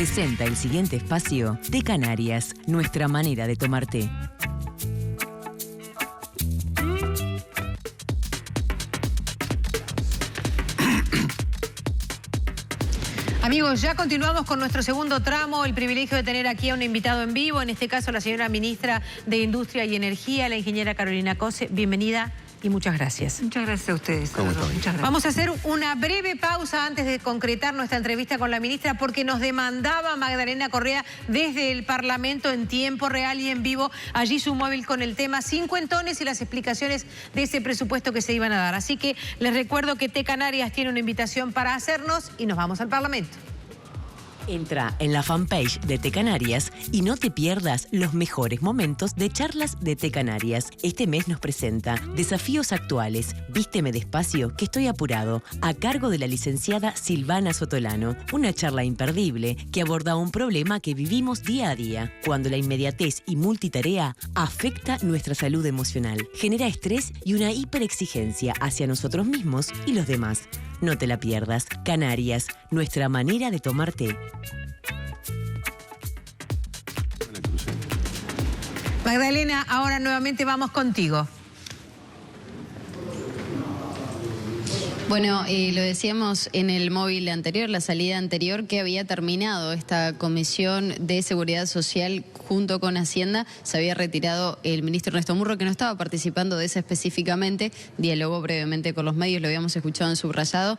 presenta el siguiente espacio de Canarias, nuestra manera de tomar té. Amigos, ya continuamos con nuestro segundo tramo, el privilegio de tener aquí a un invitado en vivo, en este caso la señora ministra de Industria y Energía, la ingeniera Carolina Cose. Bienvenida y muchas gracias. Muchas gracias a ustedes. Muchas gracias. Vamos a hacer una breve pausa antes de concretar nuestra entrevista con la ministra, porque nos demandaba Magdalena Correa desde el Parlamento en tiempo real y en vivo, allí su móvil con el tema cincuentones y las explicaciones de ese presupuesto que se iban a dar. Así que les recuerdo que Té Canarias tiene una invitación para hacernos y nos vamos al Parlamento. Entra en la fanpage de Té Canarias y no te pierdas los mejores momentos de charlas de Té Canarias. Este mes nos presenta Desafíos Actuales, Vísteme Despacio, que estoy apurado, a cargo de la licenciada Silvana Sotolano. Una charla imperdible que aborda un problema que vivimos día a día, cuando la inmediatez y multitarea afecta nuestra salud emocional, genera estrés y una hiperexigencia hacia nosotros mismos y los demás. No te la pierdas. Canarias, nuestra manera de tomar té. Magdalena, ahora nuevamente vamos contigo. Bueno, lo decíamos en el móvil anterior, la salida anterior, que había terminado esta Comisión de Seguridad Social junto con Hacienda. Se había retirado el ministro Ernesto Murro, que no estaba participando de esa específicamente. Dialogó brevemente con los medios, lo habíamos escuchado en subrayado.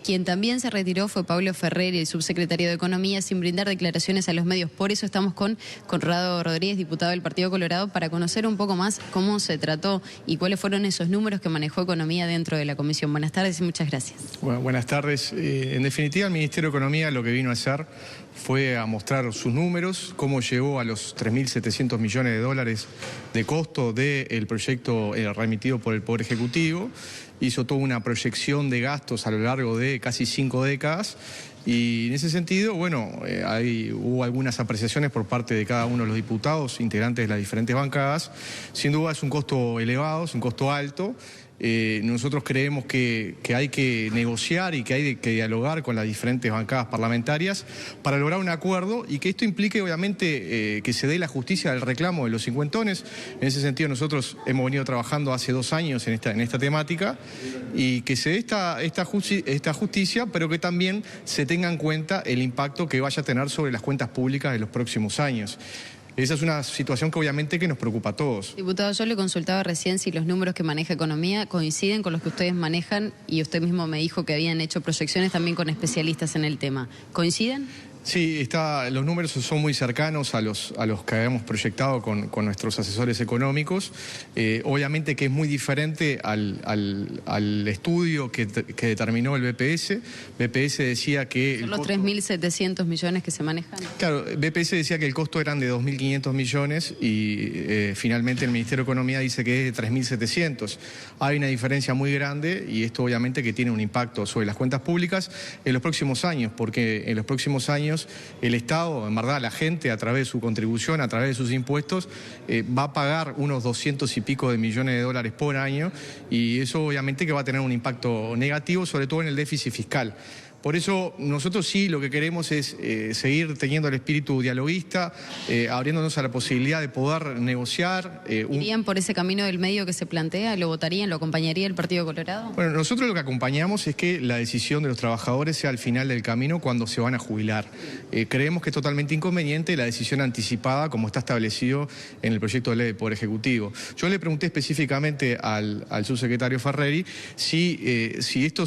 Quien también se retiró fue Pablo Ferrer, el subsecretario de Economía, sin brindar declaraciones a los medios. Por eso estamos con Conrado Rodríguez, diputado del Partido Colorado, para conocer un poco más cómo se trató y cuáles fueron esos números que manejó Economía dentro de la Comisión. Buenas tardes y muchas gracias. Bueno, buenas tardes. En definitiva, el Ministerio de Economía lo que vino a hacer fue a mostrar sus números, cómo llegó a los 3.700 millones de dólares de costo del proyecto remitido por el Poder Ejecutivo. Hizo toda una proyección de gastos a lo largo de casi 5 décadas. Y en ese sentido, bueno, hubo algunas apreciaciones por parte de cada uno de los diputados, integrantes de las diferentes bancadas. Sin duda es un costo elevado, es un costo alto. Nosotros creemos que hay que negociar y que hay que dialogar con las diferentes bancadas parlamentarias para lograr un acuerdo y que esto implique obviamente que se dé la justicia del reclamo de los cincuentones. En ese sentido nosotros hemos venido trabajando hace 2 años en esta temática y que se dé esta justicia, pero que también se tenga en cuenta el impacto que vaya a tener sobre las cuentas públicas de los próximos años. Esa es una situación que obviamente que nos preocupa a todos. Diputado, yo le consultaba recién si los números que maneja Economía coinciden con los que ustedes manejan y usted mismo me dijo que habían hecho proyecciones también con especialistas en el tema. ¿Coinciden? Sí, los números son muy cercanos a los que habíamos proyectado con nuestros asesores económicos. Obviamente que es muy diferente al estudio que determinó el BPS. BPS decía que... ¿Son los 3.700 millones que se manejan? Claro, BPS decía que el costo eran de 2.500 millones y finalmente el Ministerio de Economía dice que es de 3.700. Hay una diferencia muy grande y esto obviamente que tiene un impacto sobre las cuentas públicas en los próximos años, porque en los próximos años el Estado, en verdad la gente a través de su contribución, a través de sus impuestos, va a pagar unos 200 y pico de millones de dólares por año y eso obviamente que va a tener un impacto negativo, sobre todo en el déficit fiscal. Por eso nosotros sí lo que queremos es seguir teniendo el espíritu dialoguista, abriéndonos a la posibilidad de poder negociar. ¿Irían por ese camino del medio que se plantea? ¿Lo votarían? ¿Lo acompañaría el Partido Colorado? Bueno, nosotros lo que acompañamos es que la decisión de los trabajadores sea al final del camino cuando se van a jubilar. Creemos que es totalmente inconveniente la decisión anticipada como está establecido en el proyecto de ley del Poder Ejecutivo. Yo le pregunté específicamente al subsecretario Ferreri si esto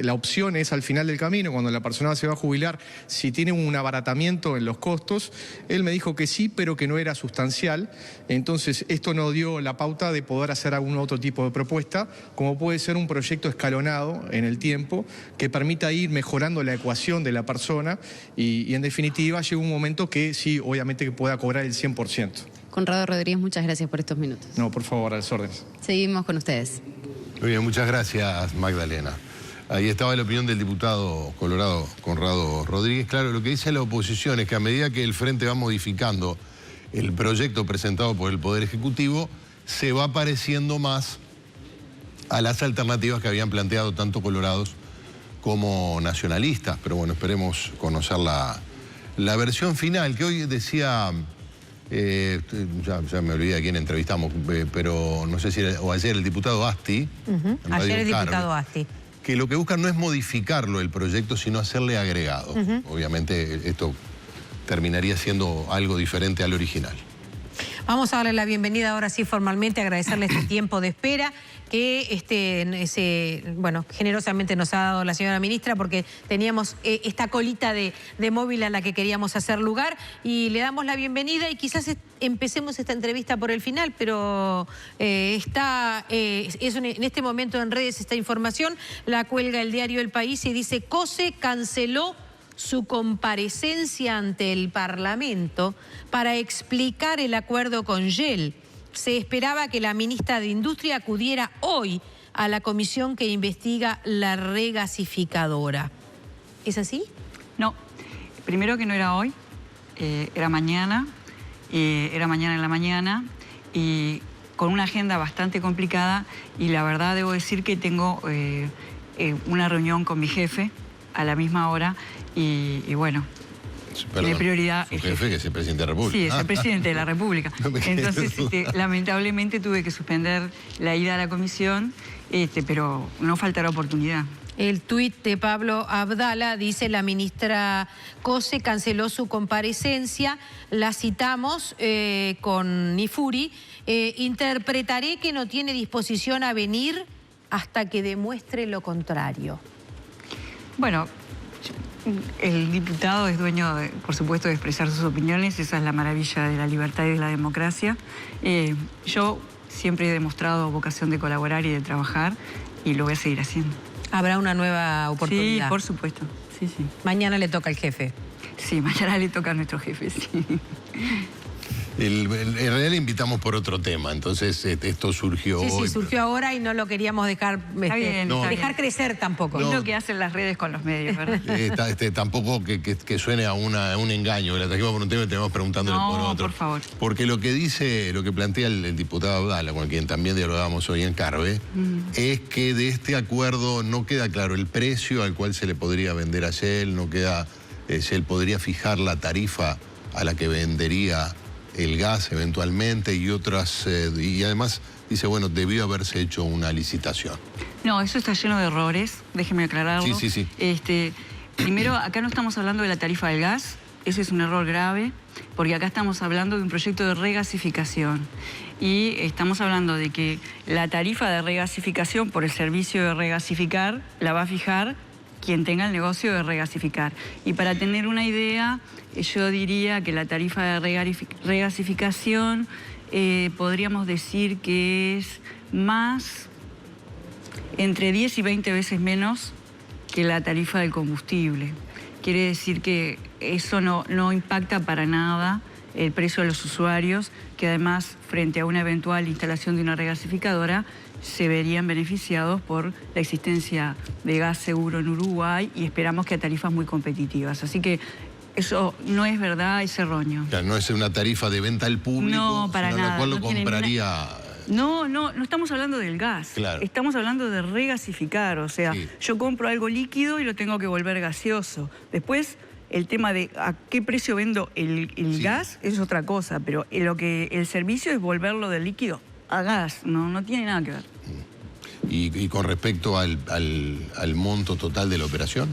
la opción es al final del camino, cuando la persona se va a jubilar, si tiene un abaratamiento en los costos. Él me dijo que sí, pero que no era sustancial. Entonces, esto nos dio la pauta de poder hacer algún otro tipo de propuesta, como puede ser un proyecto escalonado en el tiempo, que permita ir mejorando la ecuación de la persona y en definitiva, llega un momento que sí, obviamente que pueda cobrar el 100%. Conrado Rodríguez, muchas gracias por estos minutos. No, por favor, a las órdenes. Seguimos con ustedes. Muy bien, muchas gracias, Magdalena. Ahí estaba la opinión del diputado colorado Conrado Rodríguez. Claro, lo que dice la oposición es que a medida que el Frente va modificando el proyecto presentado por el Poder Ejecutivo, se va pareciendo más a las alternativas que habían planteado tanto colorados como nacionalistas. Pero bueno, esperemos conocer la La versión final, que hoy decía, ya me olvidé a quién entrevistamos, pero no sé si era, o ayer el diputado Asti. Ayer el diputado Asti. Que lo que buscan no es modificarlo el proyecto, sino hacerle agregado. Obviamente esto terminaría siendo algo diferente al original. Vamos a darle la bienvenida ahora sí formalmente, agradecerle este tiempo de espera que bueno, generosamente nos ha dado la señora ministra, porque teníamos esta colita de móvil a la que queríamos hacer lugar, y le damos la bienvenida y quizás empecemos esta entrevista por el final, pero en este momento en redes esta información la cuelga el diario El País y dice: COSE canceló su comparecencia ante el Parlamento para explicar el acuerdo con Shell. Se esperaba que la ministra de Industria acudiera hoy a la comisión que investiga la regasificadora. ¿Es así? No, primero que no era hoy, era mañana en la mañana, y con una agenda bastante complicada, y la verdad debo decir que tengo una reunión con mi jefe a la misma hora, y bueno, tiene prioridad. Su jefe, que es el presidente de la República. Sí, es el presidente de la República. Entonces, lamentablemente tuve que suspender la ida a la comisión, pero no faltará oportunidad. El tuit de Pablo Abdala dice: la ministra COSE canceló su comparecencia. La citamos con Nifuri. Interpretaré que no tiene disposición a venir hasta que demuestre lo contrario. Bueno, el diputado es dueño, por supuesto, de expresar sus opiniones. Esa es la maravilla de la libertad y de la democracia. Yo siempre he demostrado vocación de colaborar y de trabajar, y lo voy a seguir haciendo. ¿Habrá una nueva oportunidad? Sí, por supuesto. Sí, sí. Mañana le toca al jefe. Sí, mañana le toca a nuestro jefe, sí. En realidad le invitamos por otro tema, entonces esto surgió hoy. Sí, surgió ahora y no lo queríamos dejar, dejar crecer tampoco. Es lo que hacen las redes con los medios, ¿verdad? Tampoco que suene a un engaño, le trajimos por un tema y tenemos preguntándole por otro. Por favor. Porque lo que plantea el diputado Abdala, con quien también dialogábamos hoy en Carve, es que de este acuerdo no queda claro el precio al cual se le podría vender a Shell, no queda, Shell podría fijar la tarifa a la que vendería el gas eventualmente, y otras, y además dice, bueno, debió haberse hecho una licitación. No, eso está lleno de errores, déjeme aclararlo. Sí. Primero, acá no estamos hablando de la tarifa del gas, ese es un error grave, porque acá estamos hablando de un proyecto de regasificación. Y estamos hablando de que la tarifa de regasificación por el servicio de regasificar la va a fijar quien tenga el negocio de regasificar. Y para tener una idea, yo diría que la tarifa de regasificación podríamos decir que es más, entre 10 y 20 veces menos que la tarifa del combustible. Quiere decir que eso no impacta para nada el precio de los usuarios, que además, frente a una eventual instalación de una regasificadora, se verían beneficiados por la existencia de gas seguro en Uruguay, y esperamos que a tarifas muy competitivas. Así que eso no es verdad, es erróneo. Claro, no es una tarifa de venta al público, no, para sino nada, la cual lo compraría... No estamos hablando del gas. Claro. Estamos hablando de regasificar, o sea, yo compro algo líquido y lo tengo que volver gaseoso. Después, el tema de a qué precio vendo el gas es otra cosa, pero el servicio es volverlo de líquido a gas, no tiene nada que ver. ¿Y con respecto al monto total de la operación?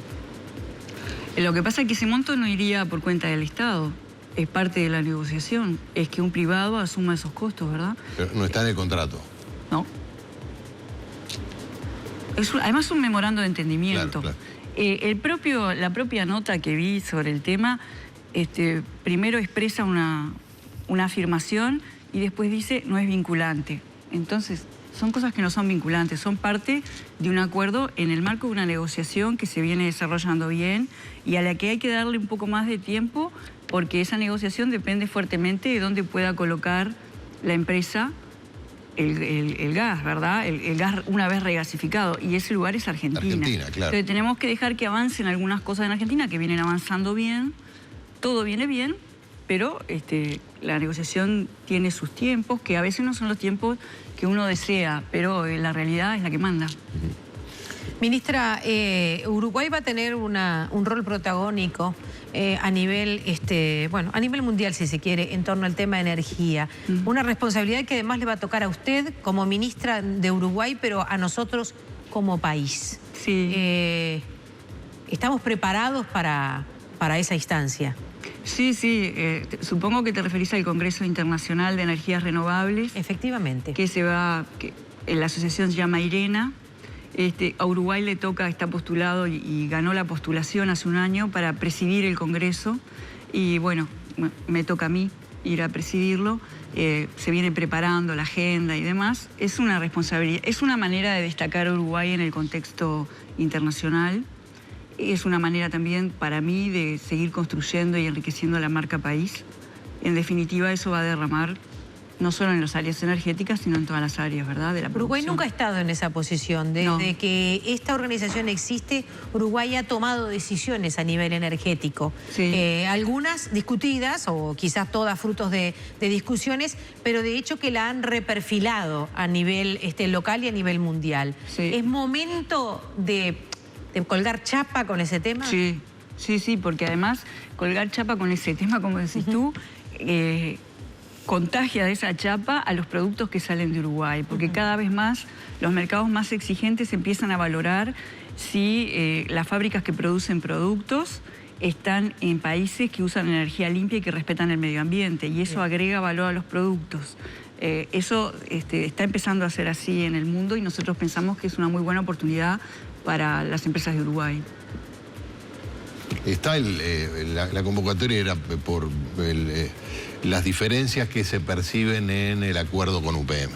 Lo que pasa es que ese monto no iría por cuenta del Estado, es parte de la negociación, es que un privado asuma esos costos, ¿verdad? Pero no está en el contrato. No. Además es un memorando de entendimiento. Claro. La propia nota que vi sobre el tema, primero expresa una afirmación y después dice no es vinculante. Entonces, son cosas que no son vinculantes, son parte de un acuerdo en el marco de una negociación que se viene desarrollando bien y a la que hay que darle un poco más de tiempo, porque esa negociación depende fuertemente de dónde pueda colocar la empresa el gas, ¿verdad? El gas una vez regasificado, y ese lugar es Argentina. Argentina, claro. Entonces tenemos que dejar que avancen algunas cosas en Argentina, que vienen avanzando bien, todo viene bien, pero la negociación tiene sus tiempos, que a veces no son los tiempos que uno desea, pero la realidad es la que manda. Ministra, Uruguay va a tener un rol protagónico a nivel, a nivel mundial, si se quiere, en torno al tema de energía. Una responsabilidad que además le va a tocar a usted como ministra de Uruguay, pero a nosotros como país. Sí. ¿Estamos preparados para esa instancia? Sí, supongo que te referís al Congreso Internacional de Energías Renovables. Efectivamente. La asociación se llama IRENA. A Uruguay le toca, está postulado y ganó la postulación hace un año para presidir el Congreso. Y bueno, me toca a mí ir a presidirlo. Se viene preparando la agenda y demás. Es una responsabilidad, es una manera de destacar a Uruguay en el contexto internacional. Es una manera también para mí de seguir construyendo y enriqueciendo la marca país. En definitiva, eso va a derramar no solo en las áreas energéticas, sino en todas las áreas, ¿verdad?, de la Uruguay producción. nunca ha estado en esa posición. Desde que esta organización existe, Uruguay ha tomado decisiones a nivel energético. Sí. Algunas discutidas, o quizás todas frutos de discusiones, pero de hecho que la han reperfilado a nivel local y a nivel mundial. Sí. ¿Es momento de colgar chapa con ese tema? Sí, porque además colgar chapa con ese tema, como decís tú, contagia de esa chapa a los productos que salen de Uruguay, porque cada vez más los mercados más exigentes empiezan a valorar si las fábricas que producen productos están en países que usan energía limpia y que respetan el medio ambiente, y eso agrega valor a los productos. Eso está empezando a ser así en el mundo y nosotros pensamos que es una muy buena oportunidad para las empresas de Uruguay. Está la convocatoria era por las diferencias que se perciben en el acuerdo con UPM.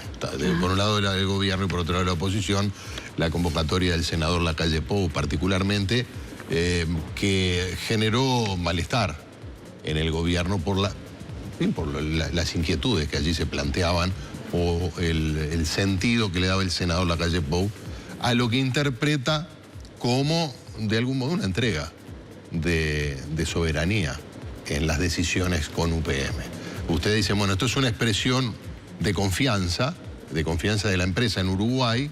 Por un lado el gobierno y por otro lado la oposición, la convocatoria del senador Lacalle Pou particularmente, que generó malestar en el gobierno por las inquietudes que allí se planteaban o el sentido que le daba el senador Lacalle Pou a lo que interpreta como, de algún modo, una entrega de soberanía en las decisiones con UPM. Ustedes dicen, bueno, esto es una expresión de confianza de la empresa en Uruguay,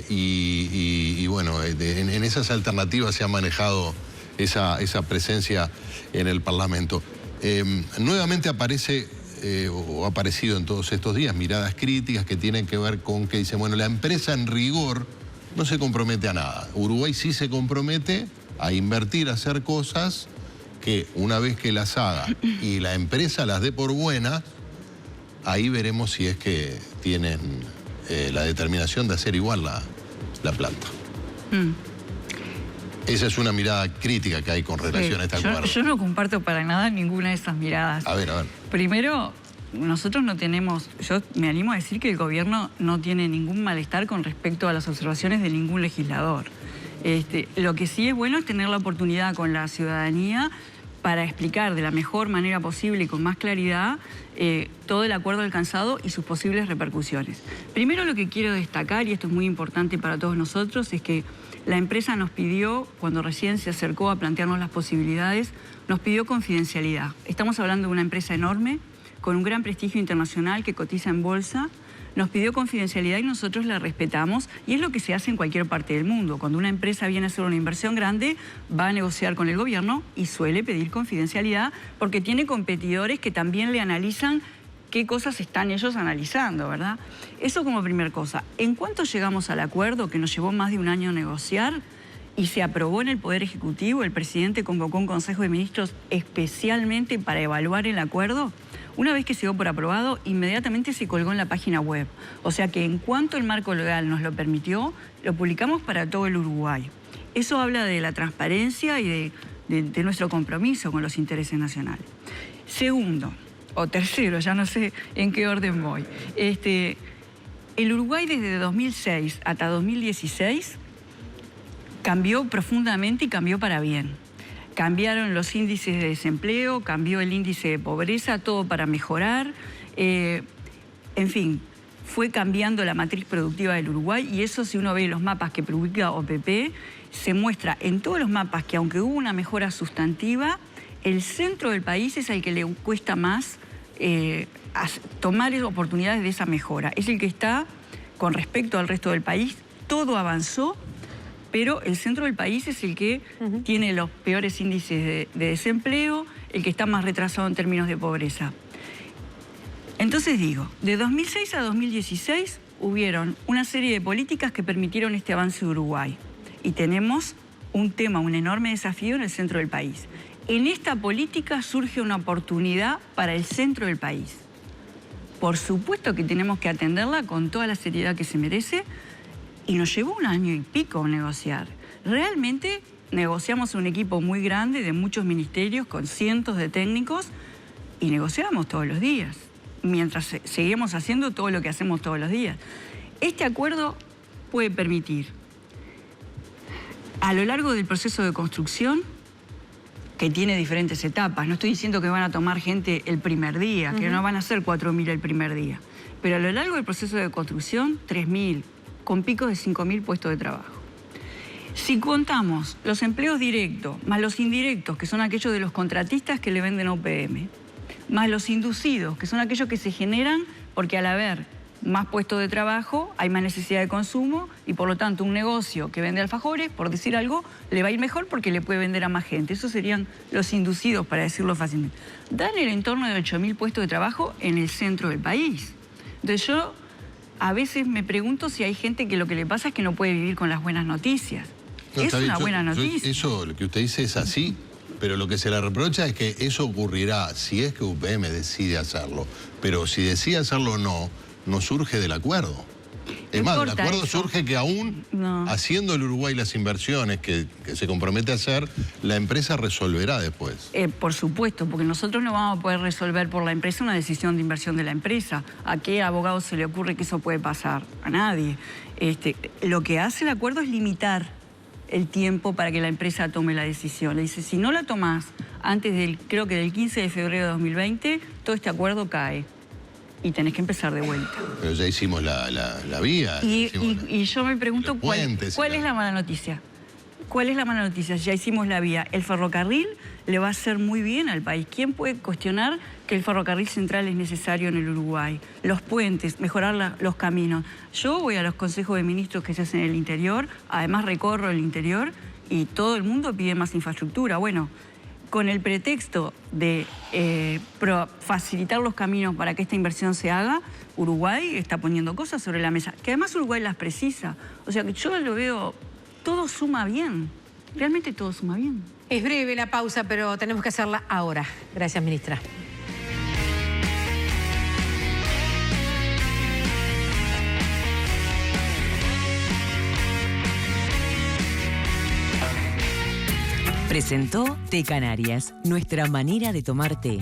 y bueno, en esas alternativas se ha manejado esa presencia en el Parlamento. Nuevamente aparece, o ha aparecido en todos estos días, miradas críticas que tienen que ver con que dicen, bueno, la empresa en rigor no se compromete a nada. Uruguay sí se compromete a invertir, a hacer cosas que una vez que las haga y la empresa las dé por buenas, ahí veremos si es que tienen la determinación de hacer igual la planta. Esa es una mirada crítica que hay con relación a este acuerdo. Yo no comparto para nada ninguna de esas miradas. A ver. Primero, nosotros no tenemos, yo me animo a decir que el gobierno no tiene ningún malestar con respecto a las observaciones de ningún legislador. Lo que sí es bueno es tener la oportunidad con la ciudadanía para explicar de la mejor manera posible y con más claridad todo el acuerdo alcanzado y sus posibles repercusiones. Primero, lo que quiero destacar, y esto es muy importante para todos nosotros, es que la empresa nos pidió, cuando recién se acercó a plantearnos las posibilidades, nos pidió confidencialidad. Estamos hablando de una empresa enorme, con un gran prestigio internacional que cotiza en bolsa. Nos pidió confidencialidad y nosotros la respetamos, y es lo que se hace en cualquier parte del mundo. Cuando una empresa viene a hacer una inversión grande, va a negociar con el gobierno y suele pedir confidencialidad porque tiene competidores que también le analizan qué cosas están ellos analizando, ¿verdad? Eso como primer cosa. En cuanto llegamos al acuerdo, que nos llevó más de un año negociar y se aprobó en el Poder Ejecutivo, el presidente convocó un Consejo de Ministros especialmente para evaluar el acuerdo. Una vez que se dio por aprobado, inmediatamente se colgó en la página web. O sea que en cuanto el marco legal nos lo permitió, lo publicamos para todo el Uruguay. Eso habla de la transparencia y de nuestro compromiso con los intereses nacionales. Segundo, o tercero, ya no sé en qué orden voy. El Uruguay desde 2006 hasta 2016 cambió profundamente y cambió para bien. Cambiaron los índices de desempleo, cambió el índice de pobreza, todo para mejorar. En fin, fue cambiando la matriz productiva del Uruguay, y eso, si uno ve los mapas que publica OPP, se muestra en todos los mapas que, aunque hubo una mejora sustantiva, el centro del país es el que le cuesta más tomar oportunidades de esa mejora. Es el que está, con respecto al resto del país, todo avanzó, pero el centro del país es el que tiene los peores índices de desempleo, el que está más retrasado en términos de pobreza. Entonces digo, de 2006 a 2016 hubieron una serie de políticas que permitieron este avance de Uruguay. Y tenemos un enorme desafío en el centro del país. En esta política surge una oportunidad para el centro del país. Por supuesto que tenemos que atenderla con toda la seriedad que se merece y nos llevó 1 año y pico negociar. Realmente negociamos un equipo muy grande de muchos ministerios con cientos de técnicos y negociábamos todos los días, mientras seguimos haciendo todo lo que hacemos todos los días. Este acuerdo puede permitir, a lo largo del proceso de construcción, que tiene diferentes etapas. No estoy diciendo que van a tomar gente el primer día, que no van a ser 4.000 el primer día. Pero a lo largo del proceso de construcción, 3.000, con picos de 5.000 puestos de trabajo. Si contamos los empleos directos, más los indirectos, que son aquellos de los contratistas que le venden a UPM, más los inducidos, que son aquellos que se generan porque al haber más puestos de trabajo, hay más necesidad de consumo y por lo tanto un negocio que vende alfajores, por decir algo, le va a ir mejor porque le puede vender a más gente. Esos serían los inducidos, para decirlo fácilmente. Dan el entorno de 8.000 puestos de trabajo en el centro del país. Entonces yo a veces me pregunto si hay gente que lo que le pasa es que no puede vivir con las buenas noticias. No, es una buena noticia. Eso, lo que usted dice es así, pero lo que se le reprocha es que eso ocurrirá si es que UPM decide hacerlo. Pero si decide hacerlo o no surge del acuerdo. Es más, el acuerdo surge que aún haciendo el Uruguay las inversiones que se compromete a hacer, la empresa resolverá después. Por supuesto, porque nosotros no vamos a poder resolver por la empresa una decisión de inversión de la empresa. ¿A qué abogado se le ocurre que eso puede pasar? A nadie. Lo que hace el acuerdo es limitar el tiempo para que la empresa tome la decisión. Le dice, si no la tomás antes del, creo que del 15 de febrero de 2020, todo este acuerdo cae. Y tenés que empezar de vuelta. Pero ya hicimos la vía. Y yo me pregunto, ¿cuál es la mala noticia? ¿Cuál es la mala noticia? Ya hicimos la vía. El ferrocarril le va a hacer muy bien al país. ¿Quién puede cuestionar que el ferrocarril central es necesario en el Uruguay? Los puentes, mejorar los caminos. Yo voy a los consejos de ministros que se hacen en el interior, además recorro el interior y todo el mundo pide más infraestructura. Bueno, con el pretexto de facilitar los caminos para que esta inversión se haga, Uruguay está poniendo cosas sobre la mesa, que además Uruguay las precisa. O sea que yo lo veo, todo suma bien, realmente todo suma bien. Es breve la pausa, pero tenemos que hacerla ahora. Gracias, ministra. Presentó Té Canarias, nuestra manera de tomar té.